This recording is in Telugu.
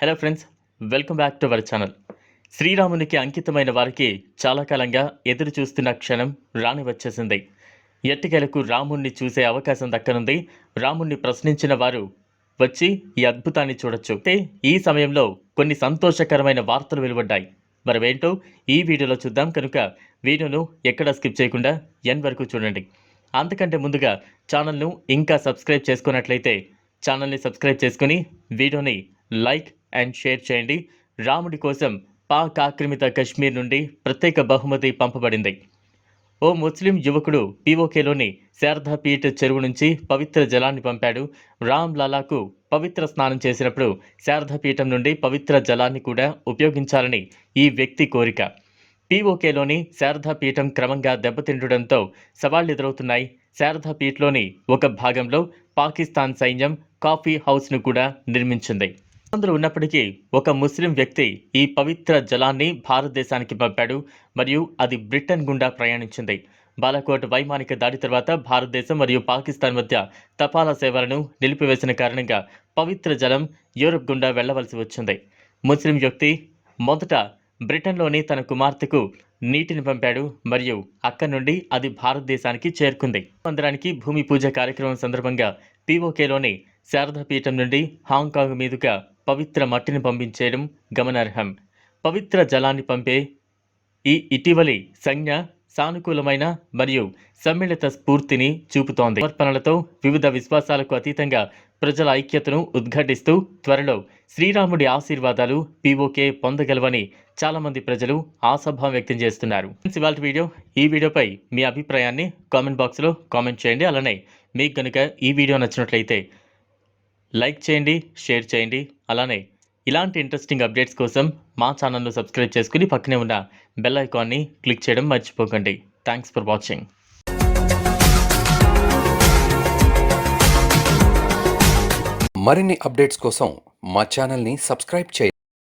Hello friends, welcome back to our channel. శ్రీరామునికి అంకితమైన వారికి చాలా కాలంగా ఎదురు చూస్తున్న క్షణం రాని వచ్చేసింది. ఎట్టకేలకు రాముణ్ణి చూసే అవకాశం దక్కనుంది. రాముణ్ణి ప్రశ్నించిన వారు వచ్చి ఈ అద్భుతాన్ని చూడొచ్చు. అయితే ఈ సమయంలో కొన్ని సంతోషకరమైన వార్తలు వెలువడ్డాయి. మరవేంటో ఈ వీడియోలో చూద్దాం. కనుక వీడియోను ఎక్కడ స్కిప్ చేయకుండా ఎండ్ వరకు చూడండి. అంతకంటే ముందుగా ఛానల్ను ఇంకా సబ్స్క్రైబ్ చేసుకున్నట్లయితే ఛానల్ని సబ్స్క్రైబ్ చేసుకుని వీడియోని లైక్ అండ్ షేర్ చేయండి. రాముడి కోసం పాక్ ఆక్రమిత కశ్మీర్ నుండి ప్రత్యేక బహుమతి పంపబడింది. ఓ ముస్లిం యువకుడు పీఓకేలోని శారదాపీఠ్ చెరువు నుంచి పవిత్ర జలాన్ని పంపాడు. రామ్ లాలాకు పవిత్ర స్నానం చేసినప్పుడు శారదాపీఠం నుండి పవిత్ర జలాన్ని కూడా ఉపయోగించాలని ఈ వ్యక్తి కోరిక. పీఓకేలోని శారదాపీఠం క్రమంగా దెబ్బతింటడంతో సవాళ్లు ఎదురవుతున్నాయి. శారదాపీఠ్లోని ఒక భాగంలో పాకిస్తాన్ సైన్యం కాఫీ హౌస్ను కూడా నిర్మించింది. అందరూ ఉన్నప్పటికీ ఒక ముస్లిం వ్యక్తి ఈ పవిత్ర జలాన్ని భారతదేశానికి పంపాడు మరియు అది బ్రిటన్ గుండా ప్రయాణించింది. బాలాకోట్ వైమానిక దాడి తర్వాత భారతదేశం మరియు పాకిస్తాన్ మధ్య తపాలా సేవలను నిలిపివేసిన కారణంగా పవిత్ర జలం యూరప్ గుండా వెళ్లవలసి వచ్చింది. ముస్లిం వ్యక్తి మొదట బ్రిటన్లోని తన కుమార్తెకు నీటిని పంపాడు మరియు అక్కడి నుండి అది భారతదేశానికి చేరుకుంది. మందిరానికి భూమి పూజ కార్యక్రమం సందర్భంగా పీఓకేలోని శారదాపీఠం నుండి హాంకాంగ్ మీదుగా పవిత్ర మట్టిని పంపించేయడం గమనార్హం. పవిత్ర జలాన్ని పంపే ఈ ఇటీవలి సంజ్ఞ సానుకూలమైన మరియు సమ్మిళిత స్ఫూర్తిని చూపుతోంది. సమర్పణలతో వివిధ విశ్వాసాలకు అతీతంగా ప్రజల ఐక్యతను ఉద్ఘాటిస్తూ త్వరలో శ్రీరాముడి ఆశీర్వాదాలు పీఓకే పొందగలవని చాలామంది ప్రజలు ఆశాభావం వ్యక్తం చేస్తున్నారు. ఇవాళ ఈ వీడియోపై మీ అభిప్రాయాన్ని కామెంట్ బాక్స్లో కామెంట్ చేయండి. అలానే మీకు కనుక ఈ వీడియో నచ్చినట్లయితే లైక్ చేయండి, షేర్ చేయండి. అలానే ఇలాంటి ఇంట్రెస్టింగ్ అప్డేట్స్ కోసం మా ఛానల్ను సబ్స్క్రైబ్ చేసుకుని పక్కనే ఉన్న బెల్ ఐకాన్ని క్లిక్ చేయడం మర్చిపోకండి. Thanks for watching. మరిన్ని అప్డేట్స్ కోసం మా ఛానల్ని సబ్స్క్రైబ్ చేయండి.